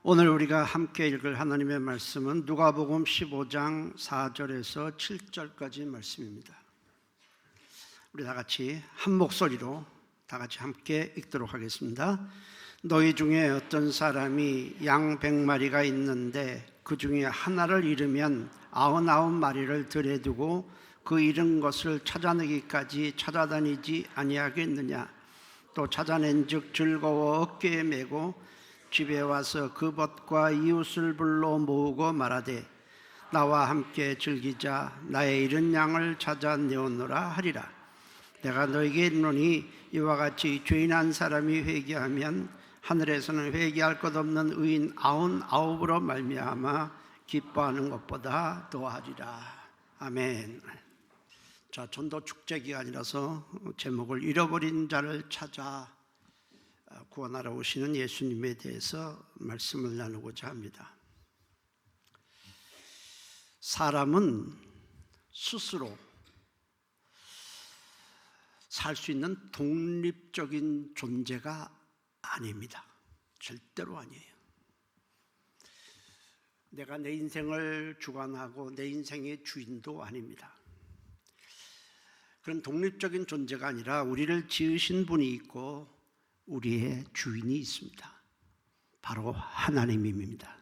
오늘 우리가 함께 읽을 하나님의 말씀은 누가복음 15장 4절에서 7절까지 말씀입니다. 우리 다 같이 한 목소리로 다 같이 함께 읽도록 하겠습니다. 너희 중에 어떤 사람이 양 100마리가 있는데 그 중에 하나를 잃으면 99마리를 들에 두고 그 잃은 것을 찾아내기까지 찾아다니지 아니하겠느냐. 또 찾아낸즉 즐거워 어깨에 메고 집에 와서 그 벗과 이웃을 불러 모으고 말하되 나와 함께 즐기자. 나의 잃은 양을 찾아내오노라 하리라. 내가 너에게 이르노니 이와 같이 죄인한 사람이 회개하면 하늘에서는 회개할 것 없는 의인 99으로 말미암아 기뻐하는 것보다 더하리라. 아멘. 자, 전도 축제 기간이라서 제목을 잃어버린 자를 찾아 구원하러 오시는 예수님에 대해서 말씀을 나누고자 합니다. 사람은 스스로 살 수 있는 독립적인 존재가 아닙니다. 절대로 아니에요. 내가 내 인생을 주관하고 내 인생의 주인도 아닙니다. 그런 독립적인 존재가 아니라 우리를 지으신 분이 있고 우리의 주인이 있습니다. 바로 하나님입니다.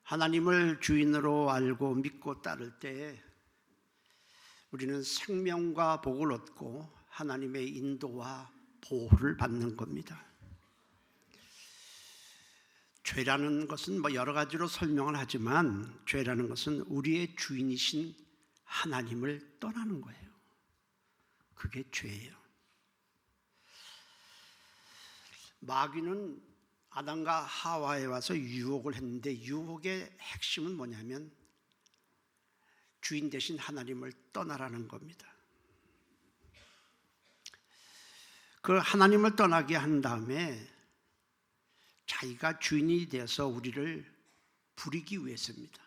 하나님을 주인으로 알고 믿고 따를 때 우리는 생명과 복을 얻고 하나님의 인도와 보호를 받는 겁니다. 죄라는 것은 여러 가지로 설명을 하지만 죄라는 것은 우리의 주인이신 하나님을 떠나는 거예요. 그게 죄예요. 마귀는 아담과 하와에 와서 유혹을 했는데 유혹의 핵심은 뭐냐면 주인 대신 하나님을 떠나라는 겁니다. 그 하나님을 떠나게 한 다음에 자기가 주인이 되어서 우리를 부리기 위해서입니다.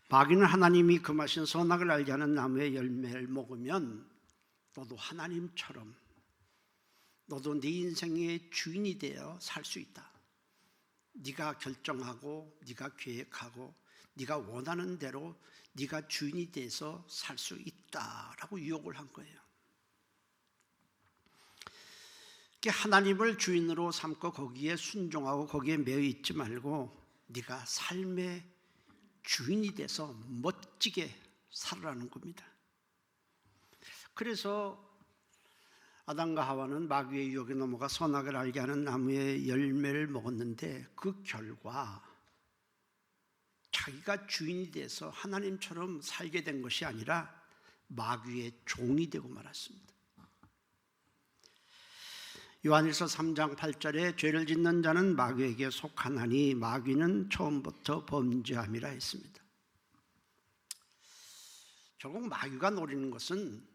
마귀는 하나님이 금하신 선악을 알게 하는 나무의 열매를 먹으면 너도 하나님처럼 너도 네 인생의 주인이 되어 살 수 있다. 네가 결정하고 네가 계획하고 네가 원하는 대로 네가 주인이 돼서 살 수 있다라고 유혹을 한 거예요. 하나님을 주인으로 삼고 거기에 순종하고 거기에 매여 있지 말고 네가 삶의 주인이 돼서 멋지게 살아라는 겁니다. 그래서 아담과 하와는 마귀의 유혹에 넘어가 선악을 알게 하는 나무의 열매를 먹었는데 그 결과 자기가 주인이 돼서 하나님처럼 살게 된 것이 아니라 마귀의 종이 되고 말았습니다. 요한일서 3장 8절에 죄를 짓는 자는 마귀에게 속하나니 마귀는 처음부터 범죄함이라 했습니다. 결국 마귀가 노리는 것은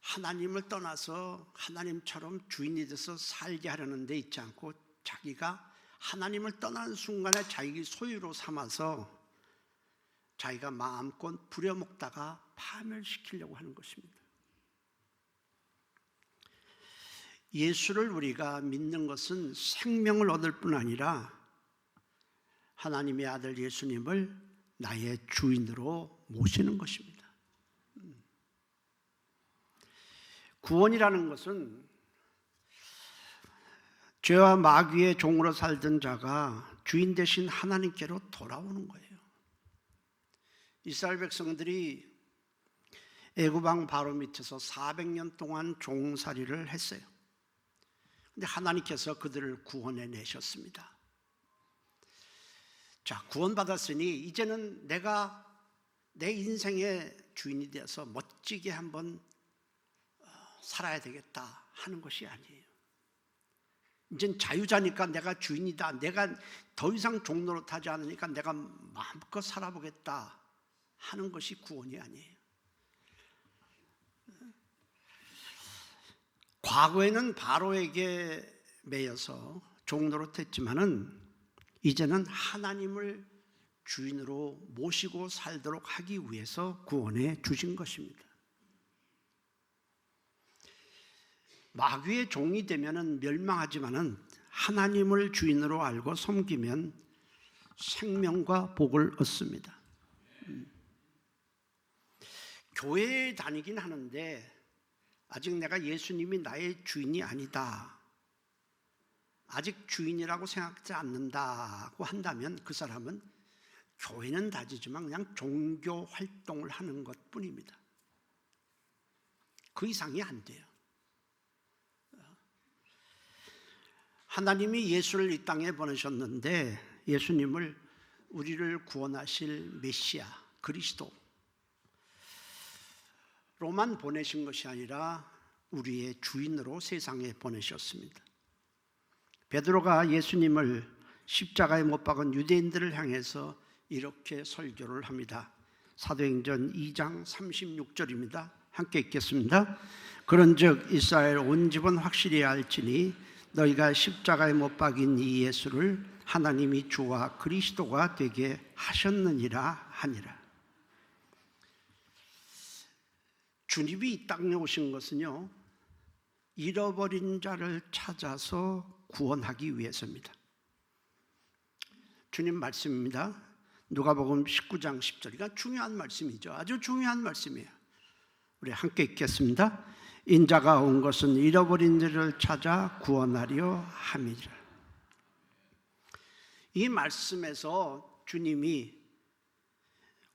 하나님을 떠나서 하나님처럼 주인이 돼서 살게 하려는 데 있지 않고 자기가 하나님을 떠나는 순간에 자기 소유로 삼아서 자기가 마음껏 부려먹다가 파멸시키려고 하는 것입니다. 예수를 우리가 믿는 것은 생명을 얻을 뿐 아니라 하나님의 아들 예수님을 나의 주인으로 모시는 것입니다. 구원이라는 것은 죄와 마귀의 종으로 살던 자가 주인 되신 하나님께로 돌아오는 거예요. 이스라엘 백성들이 애굽 왕 바로 밑에서 400년 동안 종살이를 했어요. 근데 하나님께서 그들을 구원해 내셨습니다. 자, 구원받았으니 이제는 내가 내 인생의 주인이 되어서 멋지게 한번 살아야 되겠다 하는 것이 아니에요. 이젠 자유자니까 내가 주인이다. 내가 더 이상 종노릇하지 않으니까 내가 마음껏 살아보겠다 하는 것이 구원이 아니에요. 과거에는 바로에게 매여서 종노릇했지만은 이제는 하나님을 주인으로 모시고 살도록 하기 위해서 구원해 주신 것입니다. 마귀의 종이 되면은 멸망하지만은 하나님을 주인으로 알고 섬기면 생명과 복을 얻습니다. 교회에 다니긴 하는데 아직 내가 예수님이 나의 주인이 아니다, 아직 주인이라고 생각하지 않는다고 한다면 그 사람은 교회는 다니지만 그냥 종교 활동을 하는 것뿐입니다. 그 이상이 안 돼요. 하나님이 예수를 이 땅에 보내셨는데 예수님을 우리를 구원하실 메시아, 그리스도로만 보내신 것이 아니라 우리의 주인으로 세상에 보내셨습니다. 베드로가 예수님을 십자가에 못 박은 유대인들을 향해서 이렇게 설교를 합니다. 사도행전 2장 36절입니다. 함께 읽겠습니다. 그런즉 이스라엘 온 집은 확실히 알지니 너희가 십자가에 못 박인 이 예수를 하나님이 주와 그리스도가 되게 하셨느니라 하니라. 주님이 이 땅에 오신 것은요, 잃어버린 자를 찾아서 구원하기 위해서입니다. 주님 말씀입니다. 누가복음 19장 10절. 이건 중요한 말씀이죠. 아주 중요한 말씀이에요. 우리 함께 읽겠습니다. 인자가 온 것은 잃어버린 자를 찾아 구원하려 함이라. 이 말씀에서 주님이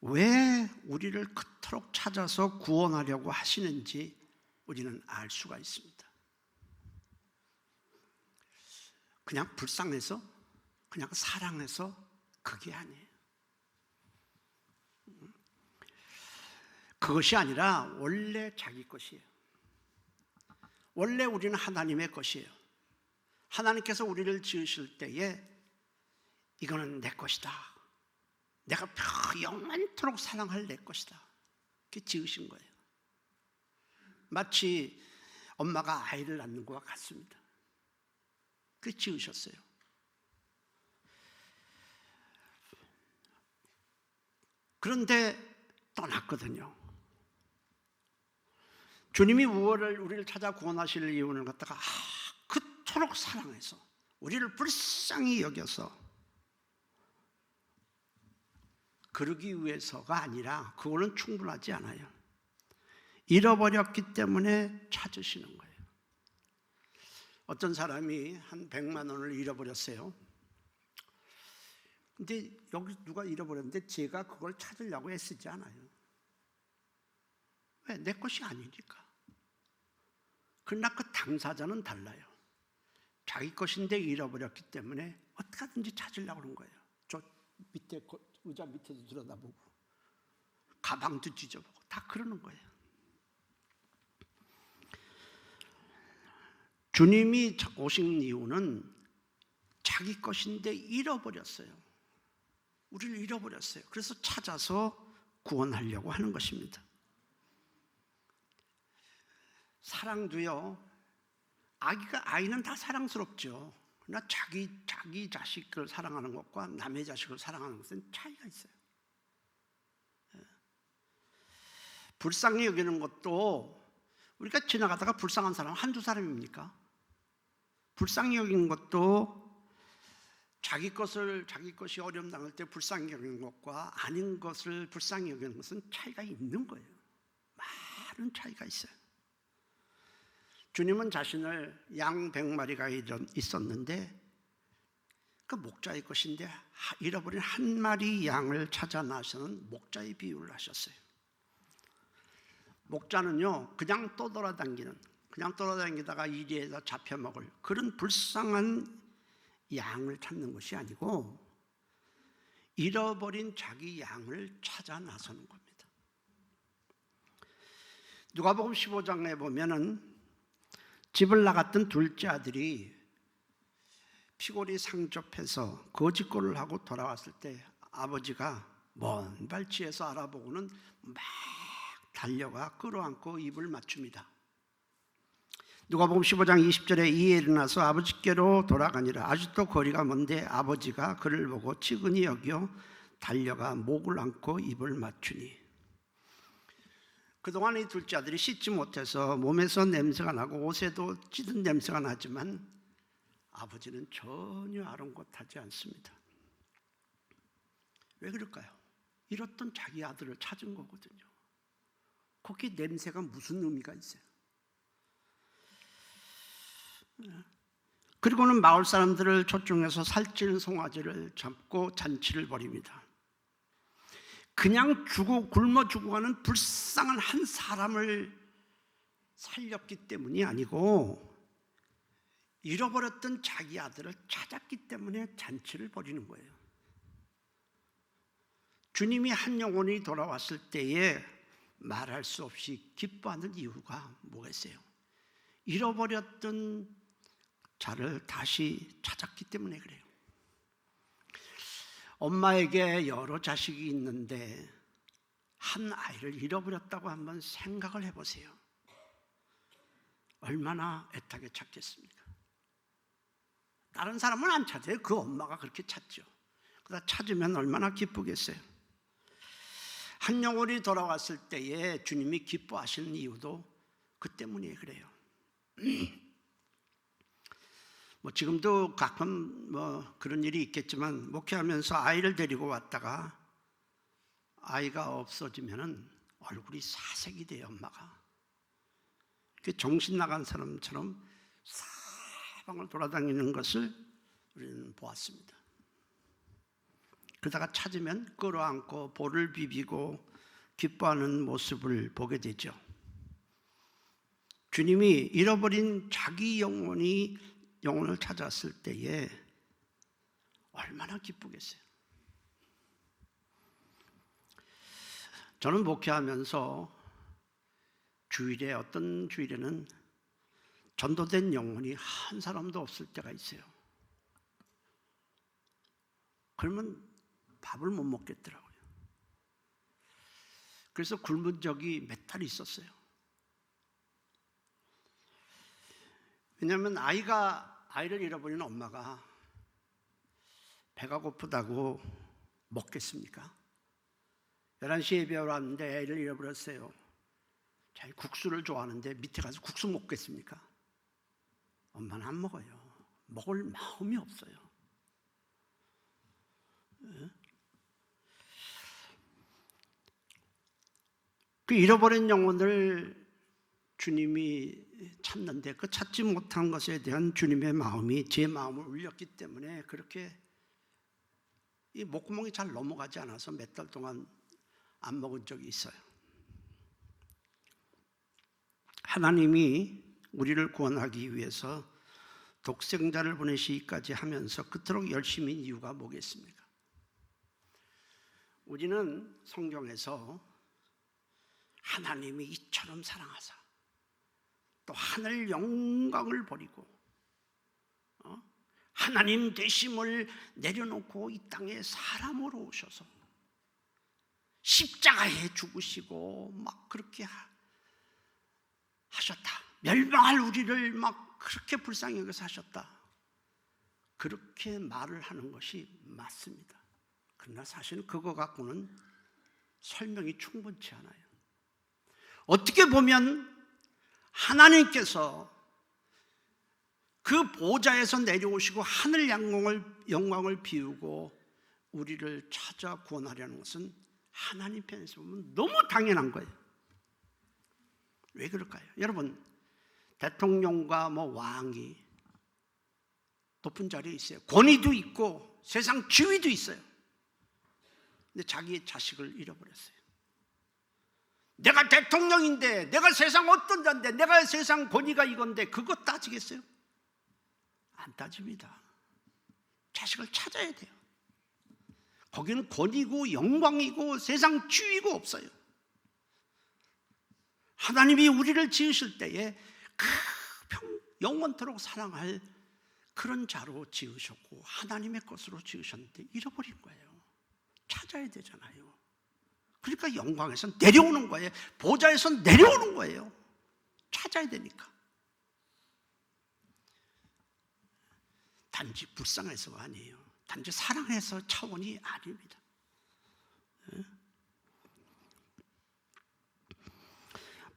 왜 우리를 그토록 찾아서 구원하려고 하시는지 우리는 알 수가 있습니다. 그냥 불쌍해서, 그냥 사랑해서 그게 아니에요. 그것이 아니라 원래 자기 것이에요. 원래 우리는 하나님의 것이에요. 하나님께서 우리를 지으실 때에 이거는 내 것이다, 내가 영원토록 사랑할 내 것이다, 이렇게 지으신 거예요. 마치 엄마가 아이를 낳는 것과 같습니다. 그렇게 지으셨어요. 그런데 떠났거든요. 주님이 우리를 찾아 구원하실 이유는 갖다가 그토록 사랑해서 우리를 불쌍히 여겨서 그러기 위해서가 아니라, 그거는 충분하지 않아요. 잃어버렸기 때문에 찾으시는 거예요. 어떤 사람이 한 100만 원을 잃어버렸어요. 근데 여기 누가 잃어버렸는데 제가 그걸 찾으려고 애쓰지 않아요. 왜? 내 것이 아니니까. 그러나 그 당사자는 달라요. 자기 것인데 잃어버렸기 때문에 어떻게든지 찾으려고 그런 거예요. 저 밑에 의자 밑에도 들여다보고 가방도 뒤져보고 다 그러는 거예요. 주님이 오신 이유는 자기 것인데 잃어버렸어요. 우리를 잃어버렸어요. 그래서 찾아서 구원하려고 하는 것입니다. 사랑도요, 아이는 다 사랑스럽죠. 그러나 자기 자식을 사랑하는 것과 남의 자식을 사랑하는 것은 차이가 있어요. 불쌍히 여기는 것도, 우리가 지나가다가 불쌍한 사람은 한두 사람입니까? 불쌍히 여기는 것도 자기 것이 어려움 당할 때 불쌍히 여기는 것과 아닌 것을 불쌍히 여기는 것은 차이가 있는 거예요. 많은 차이가 있어요. 주님은 자신을 양 100마리가 있었는데 그 목자의 것인데 잃어버린 한 마리 양을 찾아 나서는 목자의 비유를 하셨어요. 목자는요, 그냥 떠돌아다니다가 이리에다 잡혀먹을 그런 불쌍한 양을 찾는 것이 아니고 잃어버린 자기 양을 찾아 나서는 겁니다. 누가복음 15장에 보면은 집을 나갔던 둘째 아들이 피골이 상접해서 거짓골을 하고 돌아왔을 때 아버지가 먼 발치에서 알아보고는 막 달려가 끌어안고 입을 맞춥니다. 누가복음 15장 20절에 이에 일어나서 아버지께로 돌아가니라. 아직도 거리가 먼데 아버지가 그를 보고 치근히 여겨 달려가 목을 안고 입을 맞추니. 그동안 이 둘째 아들이 씻지 못해서 몸에서 냄새가 나고 옷에도 찌든 냄새가 나지만 아버지는 전혀 아랑곳하지 않습니다. 왜 그럴까요? 잃었던 자기 아들을 찾은 거거든요. 거기에 냄새가 무슨 의미가 있어요? 그리고는 마을 사람들을 초청해서 살찐 송아지를 잡고 잔치를 벌입니다. 그냥 굶어 죽어가는 불쌍한 한 사람을 살렸기 때문이 아니고 잃어버렸던 자기 아들을 찾았기 때문에 잔치를 벌이는 거예요. 주님이 한 영혼이 돌아왔을 때에 말할 수 없이 기뻐하는 이유가 뭐겠어요? 잃어버렸던 자를 다시 찾았기 때문에 그래요. 엄마에게 여러 자식이 있는데 한 아이를 잃어버렸다고 한번 생각을 해보세요. 얼마나 애타게 찾겠습니까? 다른 사람은 안 찾아요. 그 엄마가 그렇게 찾죠. 그러다 찾으면 얼마나 기쁘겠어요. 한 영혼이 돌아왔을 때에 주님이 기뻐하시는 이유도 그 때문에 그래요. 지금도 가끔 그런 일이 있겠지만 목회하면서 아이를 데리고 왔다가 아이가 없어지면은 얼굴이 사색이 돼요, 엄마가. 정신 나간 사람처럼 사방을 돌아다니는 것을 우리는 보았습니다. 그러다가 찾으면 끌어안고 볼을 비비고 기뻐하는 모습을 보게 되죠. 주님이 잃어버린 자기 영혼을 찾았을 때에 얼마나 기쁘겠어요. 저는 목회하면서 주일에 어떤 주일에는 전도된 영혼이 한 사람도 없을 때가 있어요. 그러면 밥을 못 먹겠더라고요. 그래서 굶은 적이 몇 달 있었어요. 왜냐하면 아이를 잃어버린 엄마가 배가 고프다고 먹겠습니까? 11시에 예배하러 왔는데 애를 잃어버렸어요. 자기 국수를 좋아하는데 밑에 가서 국수 먹겠습니까? 엄마는 안 먹어요. 먹을 마음이 없어요. 그 잃어버린 영혼을 주님이 찾는데 그 찾지 못한 것에 대한 주님의 마음이 제 마음을 울렸기 때문에 그렇게 이 목구멍이 잘 넘어가지 않아서 몇 달 동안 안 먹은 적이 있어요. 하나님이 우리를 구원하기 위해서 독생자를 보내시기까지 하면서 그토록 열심인 이유가 뭐겠습니까? 우리는 성경에서 하나님이 이처럼 사랑하사 또 하늘 영광을 버리고 하나님 되심을 내려놓고 이 땅에 사람으로 오셔서 십자가에 죽으시고 막 그렇게 하셨다. 멸망할 우리를 막 그렇게 불쌍히 여겨서 하셨다. 그렇게 말을 하는 것이 맞습니다. 그러나 사실은 그거 갖고는 설명이 충분치 않아요. 어떻게 보면 하나님께서 그 보좌에서 내려오시고 하늘 영광을 비우고 우리를 찾아 구원하려는 것은 하나님 편에서 보면 너무 당연한 거예요. 왜 그럴까요? 여러분, 대통령과 왕이 높은 자리에 있어요. 권위도 있고 세상 지위도 있어요. 근데 자기의 자식을 잃어버렸어요. 내가 대통령인데, 내가 세상 어떤 자인데, 내가 세상 권위가 이건데 그거 따지겠어요? 안 따집니다. 자식을 찾아야 돼요. 거기는 권위고 영광이고 세상 지위고 없어요. 하나님이 우리를 지으실 때에 영원토록 사랑할 그런 자로 지으셨고 하나님의 것으로 지으셨는데 잃어버린 거예요. 찾아야 되잖아요. 그러니까 영광에서 내려오는 거예요. 보좌에서 내려오는 거예요. 찾아야 되니까. 단지 불쌍해서가 아니에요. 단지 사랑해서 차원이 아닙니다.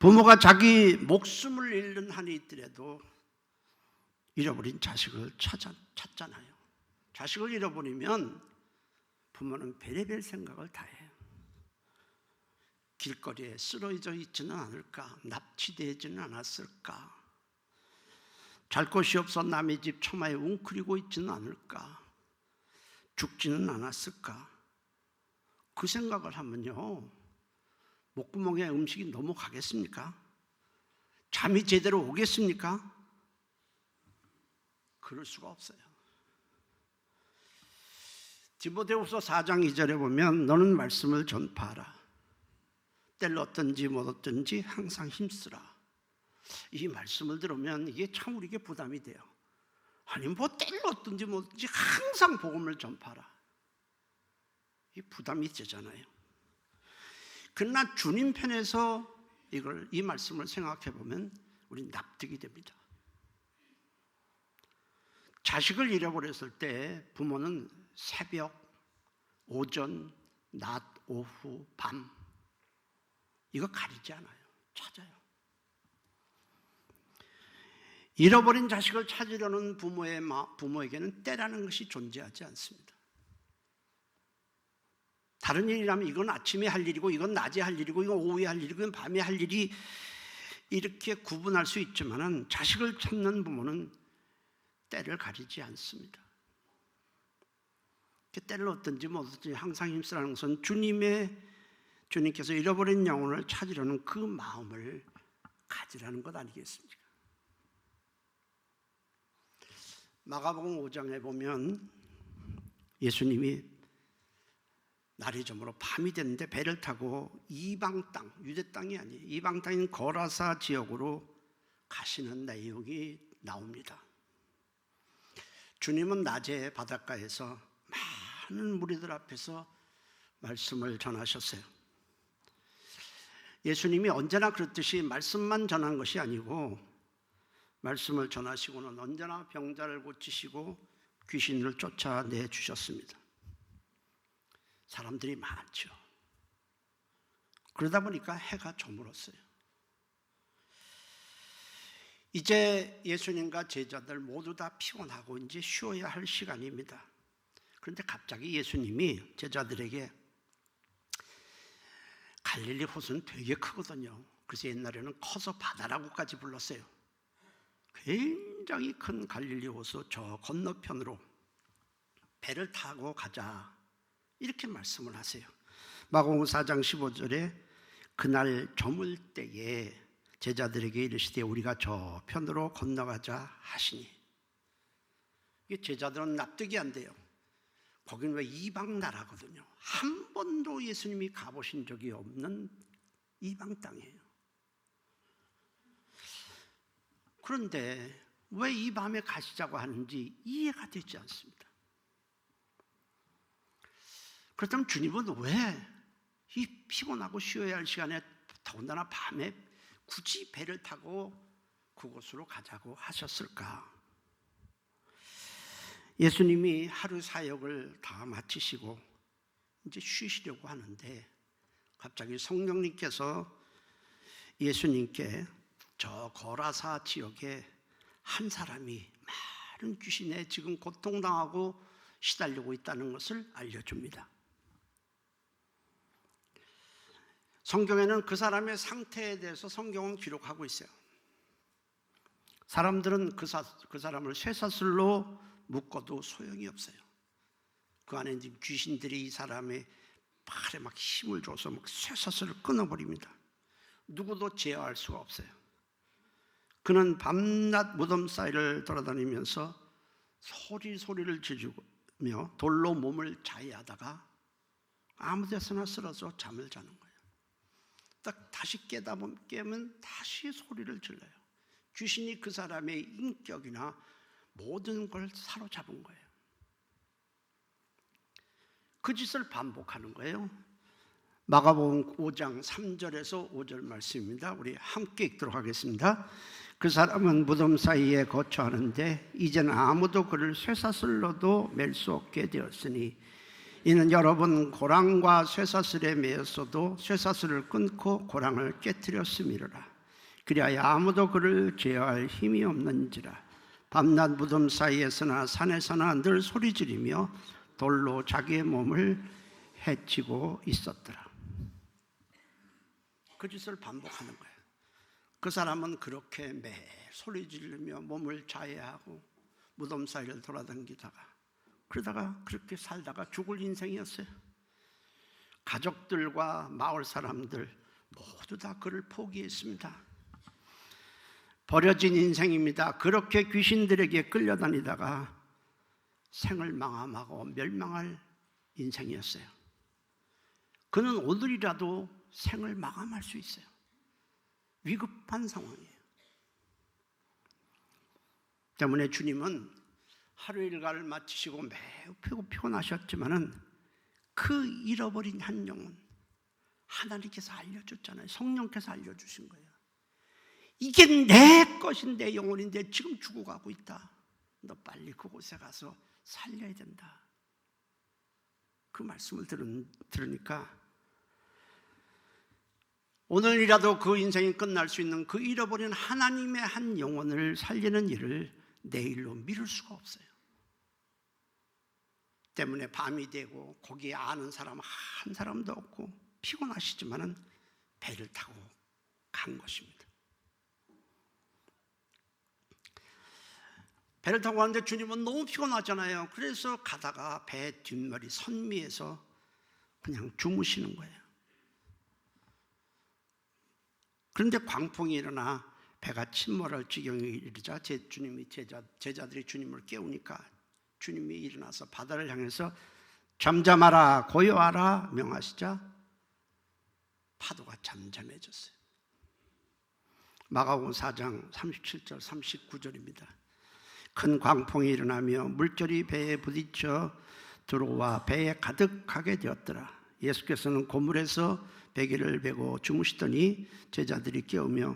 부모가 자기 목숨을 잃는 한이 있더라도 잃어버린 자식을 찾잖아요. 자식을 잃어버리면 부모는 별의별 생각을 다 해요. 길거리에 쓰러져 있지는 않을까? 납치되지는 않았을까? 잘 곳이 없어 남의 집 처마에 웅크리고 있지는 않을까? 죽지는 않았을까? 그 생각을 하면요, 목구멍에 음식이 넘어가겠습니까? 잠이 제대로 오겠습니까? 그럴 수가 없어요. 디모데후서 4장 2절에 보면 너는 말씀을 전파하라. 때를 얻든지 못 얻든지 항상 힘쓰라. 이 말씀을 들으면 이게 참 우리에게 부담이 돼요. 아니 뭐 때를 얻든지 못 얻든지 항상 복음을 전파하라. 이 부담이 되잖아요. 그러나 주님 편에서 이 말씀을 생각해 보면 우리 납득이 됩니다. 자식을 잃어버렸을 때 부모는 새벽, 오전, 낮, 오후, 밤 이거 가리지 않아요. 찾아요. 잃어버린 자식을 찾으려는 부모에게는 때라는 것이 존재하지 않습니다. 다른 일이라면 이건 아침에 할 일이고 이건 낮에 할 일이고 이건 오후에 할 일이고 이건 밤에 할 일이 이렇게 구분할 수 있지만은 자식을 찾는 부모는 때를 가리지 않습니다. 때를 얻든지 못 얻든지 항상 힘쓰라는 것은 주님께서 잃어버린 영혼을 찾으려는 그 마음을 가지라는 것 아니겠습니까? 마가복음 5장에 보면 예수님이 날이 저물어 밤이 됐는데 배를 타고 이방 땅, 유대 땅이 아니에요. 이방 땅인 거라사 지역으로 가시는 내용이 나옵니다. 주님은 낮에 바닷가에서 많은 무리들 앞에서 말씀을 전하셨어요. 예수님이 언제나 그렇듯이 말씀만 전한 것이 아니고 말씀을 전하시고는 언제나 병자를 고치시고 귀신을 쫓아내 주셨습니다. 사람들이 많죠. 그러다 보니까 해가 저물었어요. 이제 예수님과 제자들 모두 다 피곤하고 이제 쉬어야 할 시간입니다. 그런데 갑자기 예수님이 제자들에게 갈릴리 호수는 되게 크거든요. 그래서 옛날에는 커서 바다라고까지 불렀어요. 굉장히 큰 갈릴리 호수 저 건너편으로 배를 타고 가자 이렇게 말씀을 하세요. 마가복음 4장 15절에 그날 저물 때에 제자들에게 이르시되 우리가 저 편으로 건너가자 하시니 이게 제자들은 납득이 안 돼요. 거긴 왜 이방 나라거든요. 한 번도 예수님이 가보신 적이 없는 이방 땅이에요. 그런데 왜 이 밤에 가시자고 하는지 이해가 되지 않습니다. 그렇다면 주님은 왜 이 피곤하고 쉬어야 할 시간에 더군다나 밤에 굳이 배를 타고 그곳으로 가자고 하셨을까? 예수님이 하루 사역을 다 마치시고 이제 쉬시려고 하는데 갑자기 성령님께서 예수님께 저 거라사 지역에 한 사람이 많은 귀신에 지금 고통당하고 시달리고 있다는 것을 알려줍니다. 성경에는 그 사람의 상태에 대해서 성경은 기록하고 있어요. 사람들은 그 사람을 쇠사슬로 묶어도 소용이 없어요. 그 안에 이제 귀신들이 이 사람의 팔에 막 힘을 줘서 막 쇠사슬을 끊어버립니다. 누구도 제어할 수가 없어요. 그는 밤낮 무덤 사이를 돌아다니면서 소리를 지르며 돌로 몸을 자위하다가 아무 데서나 쓰러져 잠을 자는 거예요. 딱 다시 깨면 다시 소리를 질러요. 귀신이 그 사람의 인격이나 모든 걸 사로잡은 거예요. 그 짓을 반복하는 거예요. 마가복음 5장 3절에서 5절 말씀입니다. 우리 함께 읽도록 하겠습니다. 그 사람은 무덤 사이에 거처하는데 이제는 아무도 그를 쇠사슬로도 맬 수 없게 되었으니 이는 여러분 고랑과 쇠사슬에 매였어도 쇠사슬을 끊고 고랑을 깨뜨렸음이로라. 그리하여 아무도 그를 제어할 힘이 없는지라. 밤낮 무덤 사이에서나 산에서나 늘 소리지르며 돌로 자기의 몸을 해치고 있었더라. 그 짓을 반복하는 거예요. 그 사람은 그렇게 매일 소리 지르며 몸을 자해하고 무덤 사이를 돌아다니다가 그러다가 그렇게 살다가 죽을 인생이었어요. 가족들과 마을 사람들 모두 다 그를 포기했습니다. 버려진 인생입니다. 그렇게 귀신들에게 끌려다니다가 생을 마감하고 멸망할 인생이었어요. 그는 오늘이라도 생을 마감할 수 있어요. 위급한 상황이에요. 때문에 주님은 하루 일과를 마치시고 매우 피곤하셨지만은 그 잃어버린 한 영혼 하나님께서 알려줬잖아요. 성령께서 알려주신 거예요. 이게 내 것인데, 영혼인데 지금 죽어가고 있다. 너 빨리 그곳에 가서 살려야 된다. 그 말씀을 들으니까 오늘이라도 그 인생이 끝날 수 있는 그 잃어버린 하나님의 한 영혼을 살리는 일을 내일로 미룰 수가 없어요. 때문에 밤이 되고 거기에 아는 사람 한 사람도 없고 피곤하시지만은 배를 타고 간 것입니다. 배를 타고 가는데 주님은 너무 피곤하잖아요. 그래서 가다가 배 뒷머리 선미에서 그냥 주무시는 거예요. 그런데 광풍이 일어나 배가 침몰할 지경에 이르자 제자들이 주님을 깨우니까 주님이 일어나서 바다를 향해서 잠잠하라 고요하라 명하시자 파도가 잠잠해졌어요. 마가복음 4장 37절 39절입니다. 큰 광풍이 일어나며 물결이 배에 부딪혀 들어와 배에 가득하게 되었더라. 예수께서는 고물에서 베개를 베고 주무시더니 제자들이 깨우며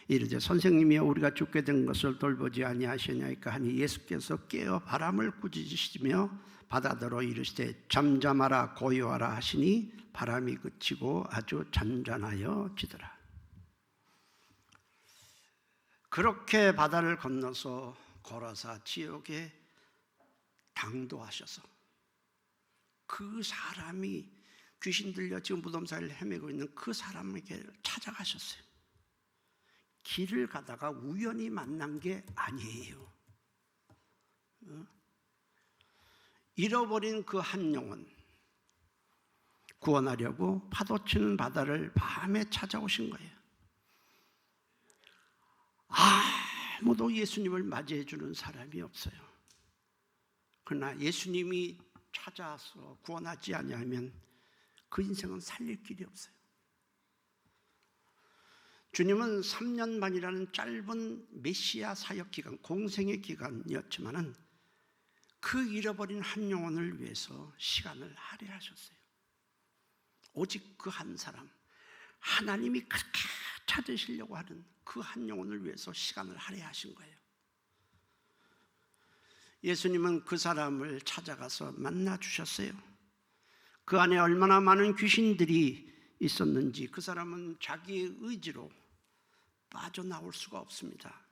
이르되 선생님이여 우리가 죽게 된 것을 돌보지 아니하시냐이까 하니 예수께서 깨어 바람을 꾸짖으시며 바다더러 이르시되 잠잠하라 고요하라 하시니 바람이 그치고 아주 잔잔하여 지더라. 그렇게 바다를 건너서 고라사 지역에 당도하셔서 그 사람이 귀신 들려 지금 무덤 사이를 헤매고 있는 그 사람에게 찾아가셨어요. 길을 가다가 우연히 만난 게 아니에요. 잃어버린 그 한 영혼 구원하려고 파도치는 바다를 밤에 찾아오신 거예요. 아무도 예수님을 맞이해 주는 사람이 없어요. 그러나 예수님이 찾아서 구원하지 아니하면 그 인생은 살릴 길이 없어요. 주님은 3년 반이라는 짧은 메시아 사역 기간, 공생의 기간이었지만은 그 잃어버린 한 영혼을 위해서 시간을 할애하셨어요. 오직 그 한 사람, 하나님이 그렇게 찾으시려고 하는 그 한 영혼을 위해서 시간을 할애하신 거예요. 예수님은 그 사람을 찾아가서 만나 주셨어요. 그 안에 얼마나 많은 귀신들이 있었는지 그 사람은 자기의 의지로 빠져나올 수가 없습니다.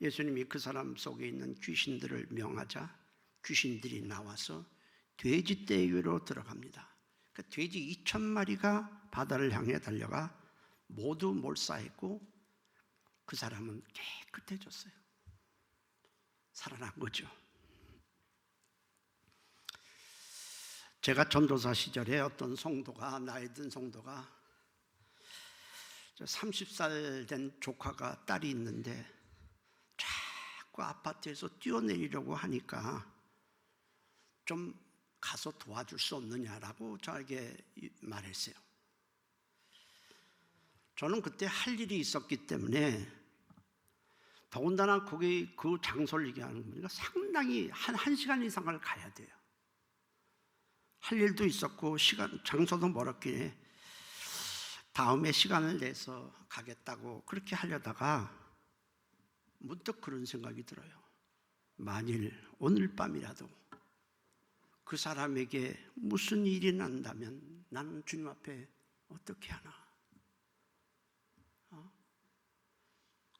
예수님이 그 사람 속에 있는 귀신들을 명하자 귀신들이 나와서 돼지떼 위로 들어갑니다. 그 돼지 2,000마리가 바다를 향해 달려가 모두 몰사했고 그 사람은 깨끗해졌어요. 살아난 거죠. 제가 전도사 시절에 어떤 성도가, 나이 든 성도가 30살 된 조카가 딸이 있는데 자꾸 아파트에서 뛰어내리려고 하니까 좀 가서 도와줄 수 없느냐라고 저에게 말했어요. 저는 그때 할 일이 있었기 때문에 더군다나 거기 그 장소를 얘기하는 거니까 상당히 한 시간 이상을 가야 돼요. 할 일도 있었고 장소도 멀었기에 다음에 시간을 내서 가겠다고 그렇게 하려다가 문득 그런 생각이 들어요. 만일 오늘 밤이라도 그 사람에게 무슨 일이 난다면 나는 주님 앞에 어떻게 하나?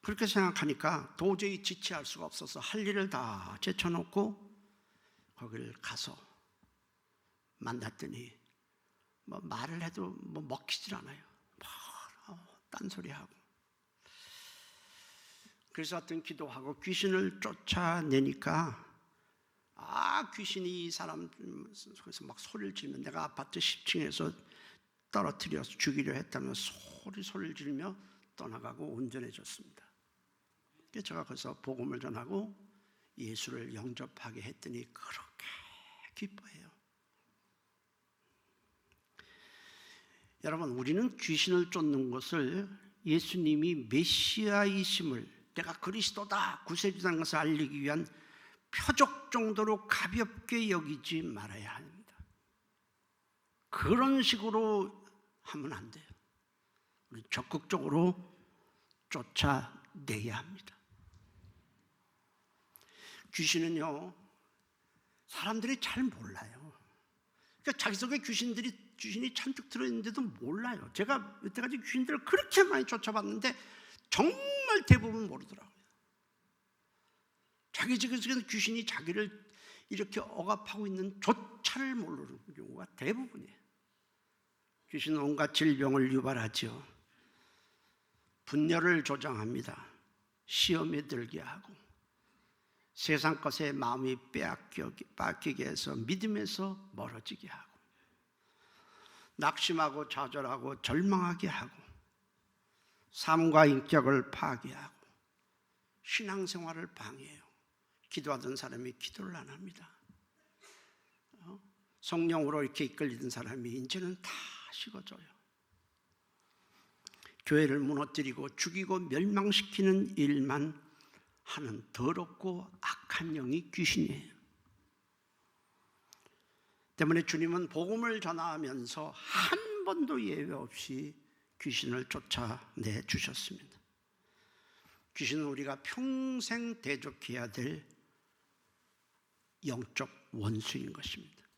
그렇게 생각하니까 도저히 지체할 수가 없어서 할 일을 다 제쳐놓고 거기를 가서 만났더니 뭐 말을 해도 뭐 먹히질 않아요. 딴소리하고. 그래서 어떤 기도하고 귀신을 쫓아내니까 귀신이 이 사람 속에서 막 소리를 지르면 내가 아파트 10층에서 떨어뜨려서 죽이려 했다면 소리를 지르며 떠나가고 온전해 졌습니다. 그래서 제가 거기서 복음을 전하고 예수를 영접하게 했더니 그렇게 기뻐해요. 여러분, 우리는 귀신을 쫓는 것을 예수님이 메시아이심을, 내가 그리스도다, 구세주라는 것을 알리기 위한 표적 정도로 가볍게 여기지 말아야 합니다. 그런 식으로 하면 안 돼요. 우리 적극적으로 쫓아내야 합니다. 귀신은요, 사람들이 잘 몰라요. 그러니까 자기 속에 귀신이 잔뜩 들어있는데도 몰라요. 제가 여태까지 귀신들을 그렇게 많이 쫓아봤는데 정말 대부분 모르더라고요. 자기 속에 귀신이 자기를 이렇게 억압하고 있는 조차를 모르는 경우가 대부분이에요. 귀신은 온갖 질병을 유발하죠. 분열을 조장합니다. 시험에 들게 하고 세상 것에 마음이 빼앗기게 해서 믿음에서 멀어지게 하고 낙심하고 좌절하고 절망하게 하고 삶과 인격을 파괴하고 신앙생활을 방해해요. 기도하던 사람이 기도를 안 합니다. 성령으로 이렇게 이끌리던 사람이 이제는 다 식어져요. 교회를 무너뜨리고 죽이고 멸망시키는 일만 하는 더럽고 악한 영이 귀신이에요. 때문에 주님은 복음을 전하면서 한 번도 예외 없이 귀신을 쫓아내 주셨습니다. 귀신은 우리가 평생 대적해야 될 영적 원수인 것입니다.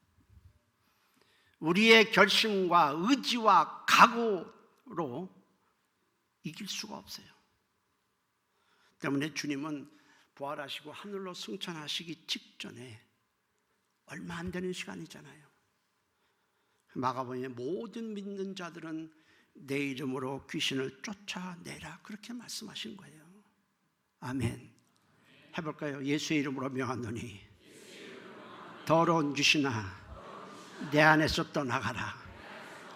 우리의 결심과 의지와 각오로 이길 수가 없어요. 때문에 주님은 부활하시고 하늘로 승천하시기 직전에 얼마 안 되는 시간이잖아요. 마가복음에 모든 믿는 자들은 내 이름으로 귀신을 쫓아내라, 그렇게 말씀하신 거예요. 아멘. 해볼까요? 예수의 이름으로 명하노니 더러운 귀신아 내 안에서 떠나가라.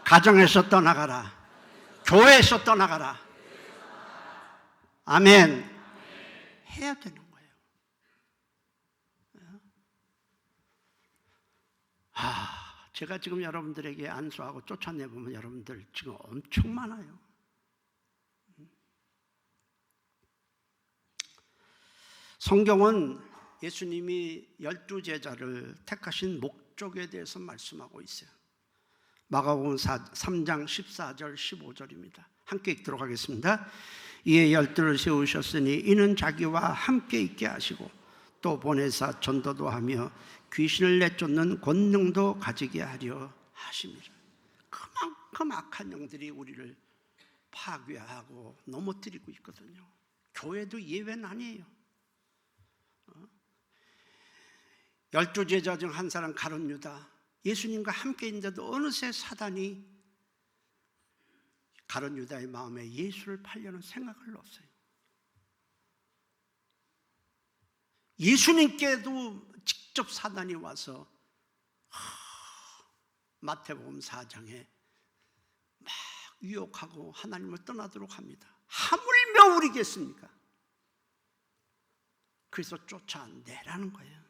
가정에서 떠나가라. 교회에서 떠나가라. 아멘. 해야 되는 거예요. 제가 지금 여러분들에게 안수하고 쫓아내보면 여러분들 지금 엄청 많아요. 성경은 예수님이 12제자를 택하신 목적에 대해서 말씀하고 있어요. 마가복음 3장 14절 15절입니다. 함께 읽도록 하겠습니다. 이에 12를 세우셨으니 이는 자기와 함께 있게 하시고 또 보내사 전도도 하며 귀신을 내쫓는 권능도 가지게 하려 하십니다. 그만큼 악한 영들이 우리를 파괴하고 넘어뜨리고 있거든요. 교회도 예외는 아니에요. 12제자 중 한 사람 가룟 유다, 예수님과 함께 있는데도 어느새 사단이 가룟 유다의 마음에 예수를 팔려는 생각을 넣었어요. 예수님께도 직접 사단이 와서 마태복음 4장에 막 유혹하고 하나님을 떠나도록 합니다. 하물며 우리겠습니까? 그래서 쫓아내라는 거예요.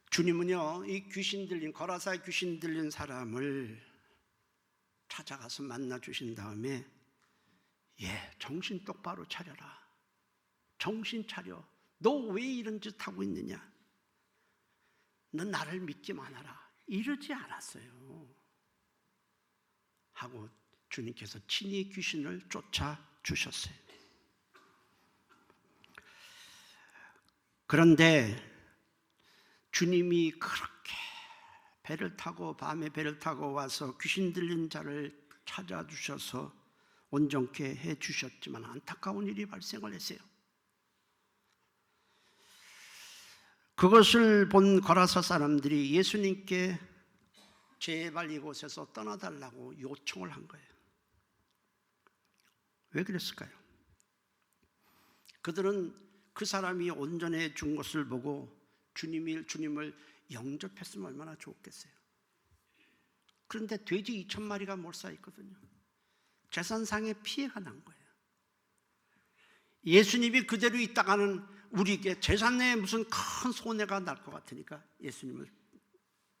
주님은요, 이 귀신 들린, 거라사에 귀신 들린 사람을 찾아가서 만나 주신 다음에 정신 똑바로 차려라. 정신 차려. 너 왜 이런 짓 하고 있느냐? 너 나를 믿지 마라. 이러지 않았어요. 하고 주님께서 친히 귀신을 쫓아주셨어요. 그런데 주님이 그렇게 배를 타고 밤에 배를 타고 와서 귀신 들린 자를 찾아주셔서 온전케 해주셨지만 안타까운 일이 발생을 했어요. 그것을 본 거라사 사람들이 예수님께 제발 이곳에서 떠나달라고 요청을 한 거예요. 왜 그랬을까요? 그들은 그 사람이 온전해진 것을 보고 주님을 영접했으면 얼마나 좋겠어요. 그런데 돼지 2,000마리가 몰려있거든요. 재산상의 피해가 난 거예요. 예수님이 그대로 있다가는 우리에게 재산에 무슨 큰 손해가 날 것 같으니까 예수님을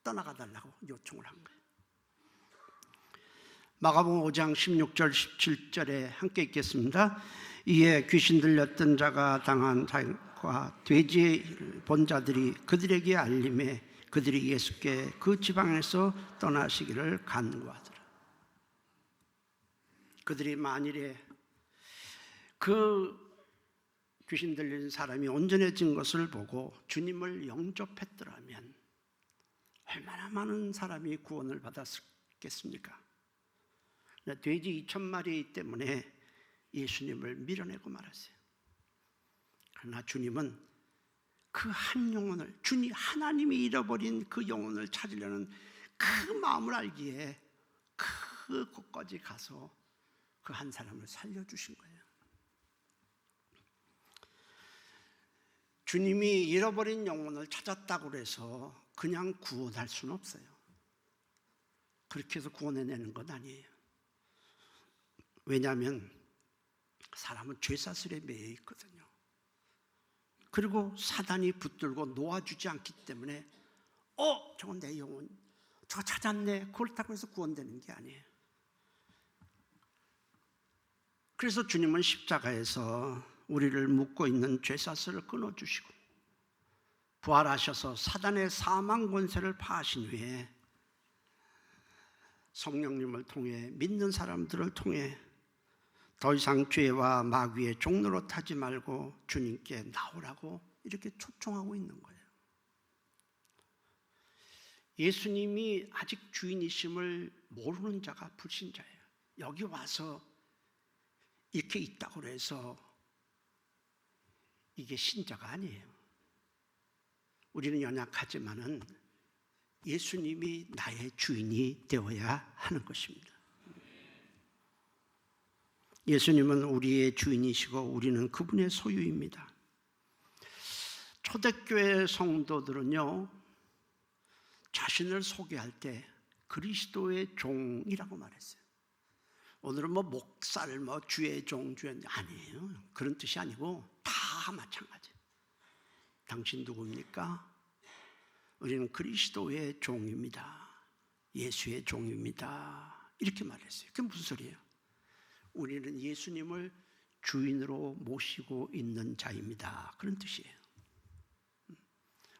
떠나가 달라고 요청을 한 거예요. 마가복음 5장 16절 17절에 함께 읽겠습니다. 이에 귀신 들렸던 자가 당한 자과 돼지 본 자들이 그들에게 알림해 그들이 예수께 그 지방에서 떠나시기를 간구하더라. 그들이 만일에 그 귀신 들린 사람이 온전해진 것을 보고 주님을 영접했더라면 얼마나 많은 사람이 구원을 받았겠습니까? 돼지 2,000마리 때문에 예수님을 밀어내고 말았어요. 그러나 주님은 그 한 영혼을, 하나님이 잃어버린 그 영혼을 찾으려는 그 마음을 알기에 그 곳까지 가서 그 한 사람을 살려주신 거예요. 주님이 잃어버린 영혼을 찾았다고 해서 그냥 구원할 수는 없어요. 그렇게 해서 구원해내는 건 아니에요. 왜냐하면 사람은 죄사슬에 매여 있거든요. 그리고 사단이 붙들고 놓아주지 않기 때문에 저건 내 영혼, 저거 찾았네, 그렇다고 해서 구원되는 게 아니에요. 그래서 주님은 십자가에서 우리를 묶고 있는 죄사슬을 끊어주시고 부활하셔서 사단의 사망 권세를 파하신 후에 성령님을 통해 믿는 사람들을 통해 더 이상 죄와 마귀의 종로로 타지 말고 주님께 나오라고 이렇게 초청하고 있는 거예요. 예수님이 아직 주인이심을 모르는 자가 불신자예요. 여기 와서 이렇게 있다고 해서 이게 신자가 아니에요. 우리는 연약하지만은 예수님이 나의 주인이 되어야 하는 것입니다. 예수님은 우리의 주인이시고 우리는 그분의 소유입니다. 초대교회 성도들은요, 자신을 소개할 때 그리스도의 종이라고 말했어요. 오늘은 목살, 주의 종, 아니에요. 그런 뜻이 아니고 다 마찬가지예요. 당신 누굽니까? 우리는 그리스도의 종입니다. 예수의 종입니다. 이렇게 말했어요. 그게 무슨 소리예요? 우리는 예수님을 주인으로 모시고 있는 자입니다. 그런 뜻이에요.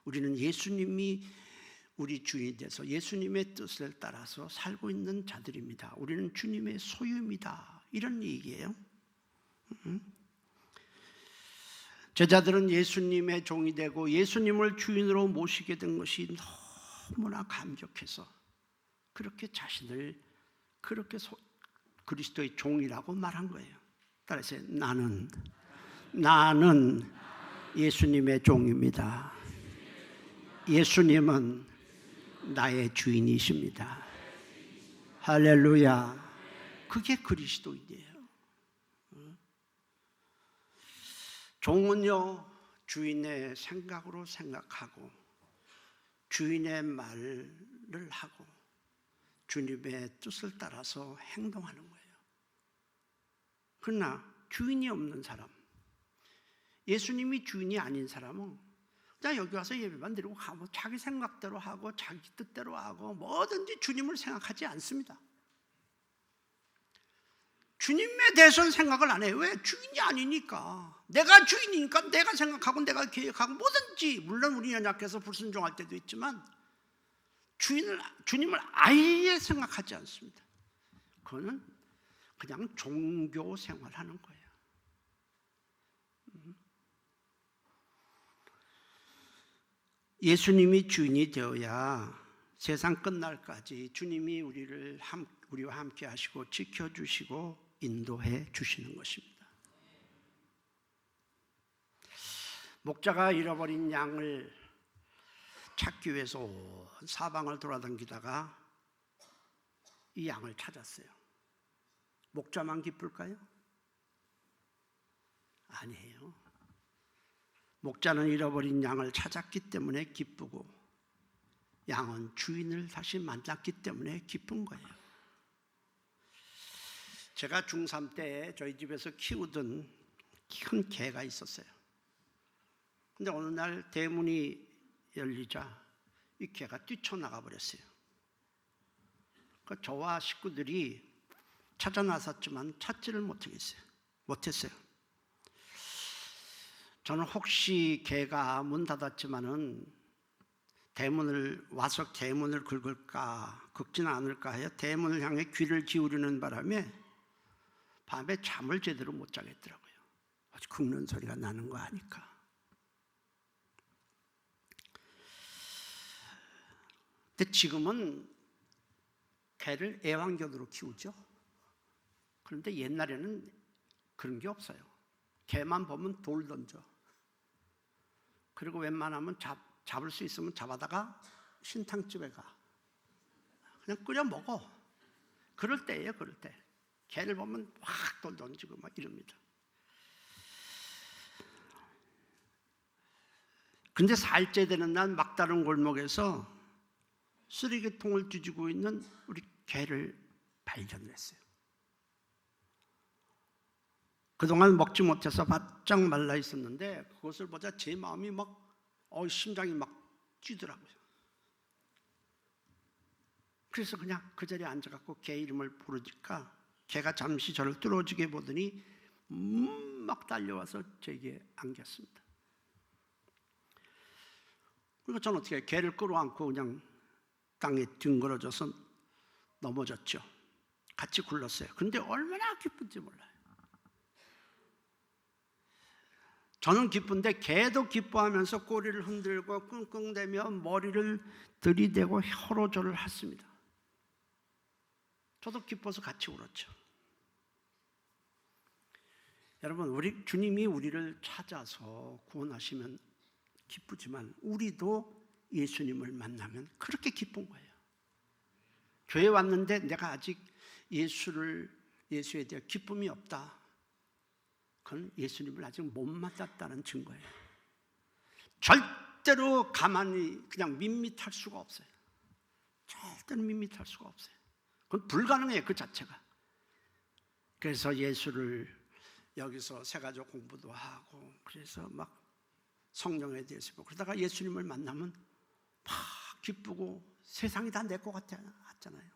우리는 예수님이 우리 주인이 돼서 예수님의 뜻을 따라서 살고 있는 자들입니다. 우리는 주님의 소유입니다. 이런 얘기예요. 제자들은 예수님의 종이 되고 예수님을 주인으로 모시게 된 것이 너무나 감격해서 그렇게 자신을 그렇게 그리스도의 종이라고 말한 거예요. 따라서 나는 예수님의 종입니다. 예수님은 나의 주인이십니다. 할렐루야. 그게 그리스도인이에요. 종은요, 주인의 생각으로 생각하고 주인의 말을 하고 주님의 뜻을 따라서 행동하는 거예요. 그러나 주인이 없는 사람, 예수님이 주인이 아닌 사람은 그냥 여기 와서 예배만 드리고 가고 자기 생각대로 하고 자기 뜻대로 하고 뭐든지 주님을 생각하지 않습니다. 주님에 대해서는 생각을 안 해요. 왜? 주인이 아니니까. 내가 주인이니까 내가 생각하고 내가 계획하고 뭐든지, 물론 우리 연약해서 불순종할 때도 있지만 주님을 아예 생각하지 않습니다. 그거는 그냥 종교 생활하는 거예요. 예수님이 주인이 되어야 세상 끝날까지 주님이 우리와 함께 하시고 지켜주시고 인도해 주시는 것입니다. 목자가 잃어버린 양을 찾기 위해서 온 사방을 돌아다니다가 이 양을 찾았어요. 목자만 기쁠까요? 아니에요. 목자는 잃어버린 양을 찾았기 때문에 기쁘고 양은 주인을 다시 만났기 때문에 기쁜 거예요. 제가 중3 때 저희 집에서 키우던 큰 개가 있었어요. 근데 어느 날 대문이 열리자 이 개가 뛰쳐나가 버렸어요. 저와 식구들이 찾아 나섰지만 찾지를 못했어요. 저는 혹시 개가 문 닫았지만은 대문을 와서 대문을 긁지는 않을까 해서 대문을 향해 귀를 기울이는 바람에 밤에 잠을 제대로 못 자겠더라고요. 아주 긁는 소리가 나는 거 아니까. 근데 지금은 개를 애완견으로 키우죠. 그런데 옛날에는 그런 게 없어요. 개만 보면 돌 던져. 그리고 웬만하면 잡을 수 있으면 잡아다가 신탕집에 가. 그냥 끓여 먹어. 그럴 때예요, 그럴 때. 개를 보면 확 돌 던지고 막 이럽니다. 근데 살째 되는 날 막다른 골목에서 쓰레기통을 뒤지고 있는 우리 개를 발견했어요. 그동안 먹지 못해서 바짝 말라 있었는데 그것을 보자 제 마음이 심장이 막 뛰더라고요. 그래서 그냥 그 자리에 앉아갖고 개 이름을 부르니까 개가 잠시 저를 뚫어지게 보더니 막 달려와서 제게 안겼습니다. 그리고 저는 어떻게 개를 끌어안고 그냥 땅에 뒹굴어져서 넘어졌죠. 같이 굴렀어요. 근데 얼마나 기쁜지 몰라요. 저는 기쁜데 개도 기뻐하면서 꼬리를 흔들고 끙끙대며 머리를 들이대고 혀로 저를 했습니다. 저도 기뻐서 같이 울었죠. 여러분, 주님이 우리를 찾아서 구원하시면 기쁘지만 우리도 예수님을 만나면 그렇게 기쁜 거예요. 교회 왔는데 내가 아직 예수에 대해 기쁨이 없다. 그건 예수님을 아직 못 만났다는 증거예요. 절대로 가만히 그냥 밋밋할 수가 없어요. 절대로 밋밋할 수가 없어요. 그건 불가능해요, 그 자체가. 그래서 예수를 여기서 새가족 공부도 하고 그래서 막 성령에 대해서 보고 그러다가 예수님을 만나면 막 기쁘고 세상이 다 내 것 같잖아요.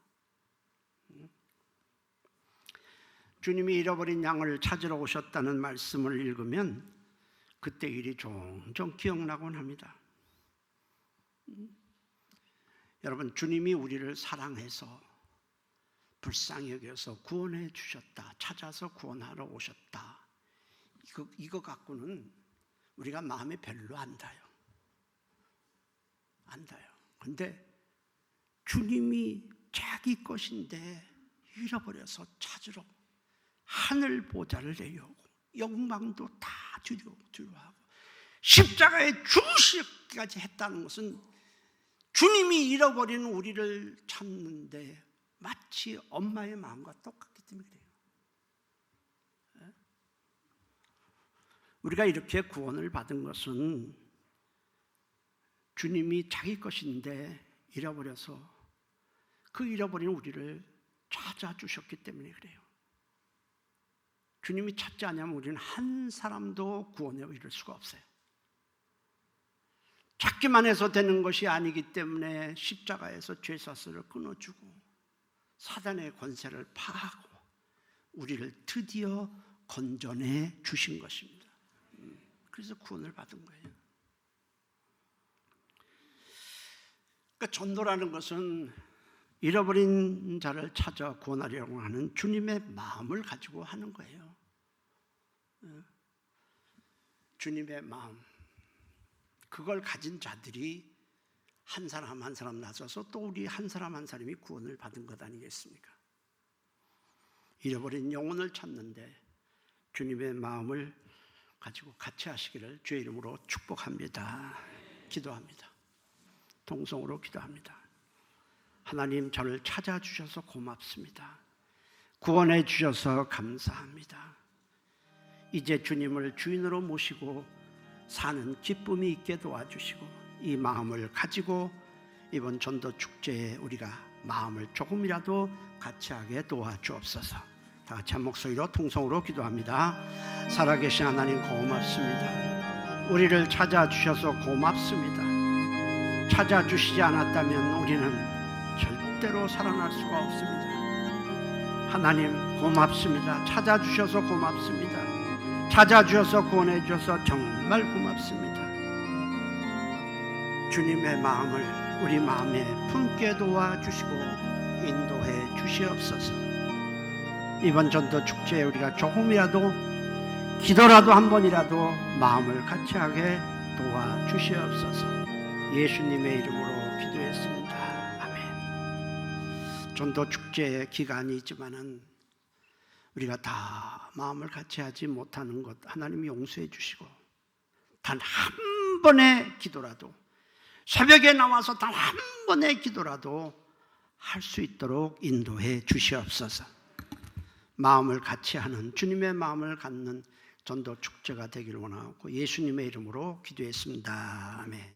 주님이 잃어버린 양을 찾으러 오셨다는 말씀을 읽으면 그때 일이 종종 기억나곤 합니다. 여러분, 주님이 우리를 사랑해서 불쌍히 여겨서 구원해 주셨다. 찾아서 구원하러 오셨다. 이거 갖고는 우리가 마음에 별로 안 닿아요. 그런데 주님이 자기 것인데 잃어버려서 찾으러 하늘 보좌를 내려오고 영광도 다 두려워하고 십자가에 죽으시기까지 했다는 것은 주님이 잃어버린 우리를 찾는데 마치 엄마의 마음과 똑같기 때문에 그래요. 우리가 이렇게 구원을 받은 것은 주님이 자기 것인데 잃어버려서 그 잃어버린 우리를 찾아주셨기 때문에 그래요. 주님이 찾지 않으면 우리는 한 사람도 구원에 이를 수가 없어요. 찾기만 해서 되는 것이 아니기 때문에 십자가에서 죄사슬을 끊어주고 사단의 권세를 파하고 우리를 드디어 건져내 주신 것입니다. 그래서 구원을 받은 거예요. 그러니까 전도라는 것은 잃어버린 자를 찾아 구원하려고 하는 주님의 마음을 가지고 하는 거예요. 주님의 마음, 그걸 가진 자들이 한 사람 한 사람 나서서 또 우리 한 사람 한 사람이 구원을 받은 것 아니겠습니까? 잃어버린 영혼을 찾는데 주님의 마음을 가지고 같이 하시기를 주의 이름으로 축복합니다. 기도합니다. 동성으로 기도합니다. 하나님, 저를 찾아주셔서 고맙습니다. 구원해 주셔서 감사합니다. 이제 주님을 주인으로 모시고 사는 기쁨이 있게 도와주시고 이 마음을 가지고 이번 전도 축제에 우리가 마음을 조금이라도 같이 하게 도와주옵소서. 다 같이 한 목소리로 통성으로 기도합니다. 살아계신 하나님 고맙습니다. 우리를 찾아주셔서 고맙습니다. 찾아주시지 않았다면 우리는 절대로 살아날 수가 없습니다. 하나님 고맙습니다. 찾아주셔서 고맙습니다. 찾아주셔서 구원해 주셔서 정말 고맙습니다. 주님의 마음을 우리 마음에 품게 도와주시고 인도해 주시옵소서. 이번 전도 축제에 우리가 조금이라도 기도라도 한 번이라도 마음을 같이 하게 도와주시옵소서. 예수님의 이름으로 기도했습니다. 아멘. 전도 축제의 기간이 있지만은 우리가 다 마음을 같이 하지 못하는 것 하나님이 용서해 주시고 단 한 번의 기도라도 새벽에 나와서 단 한 번의 기도라도 할 수 있도록 인도해 주시옵소서. 마음을 같이 하는 주님의 마음을 갖는 전도 축제가 되기를 원하고 예수님의 이름으로 기도했습니다. 아멘.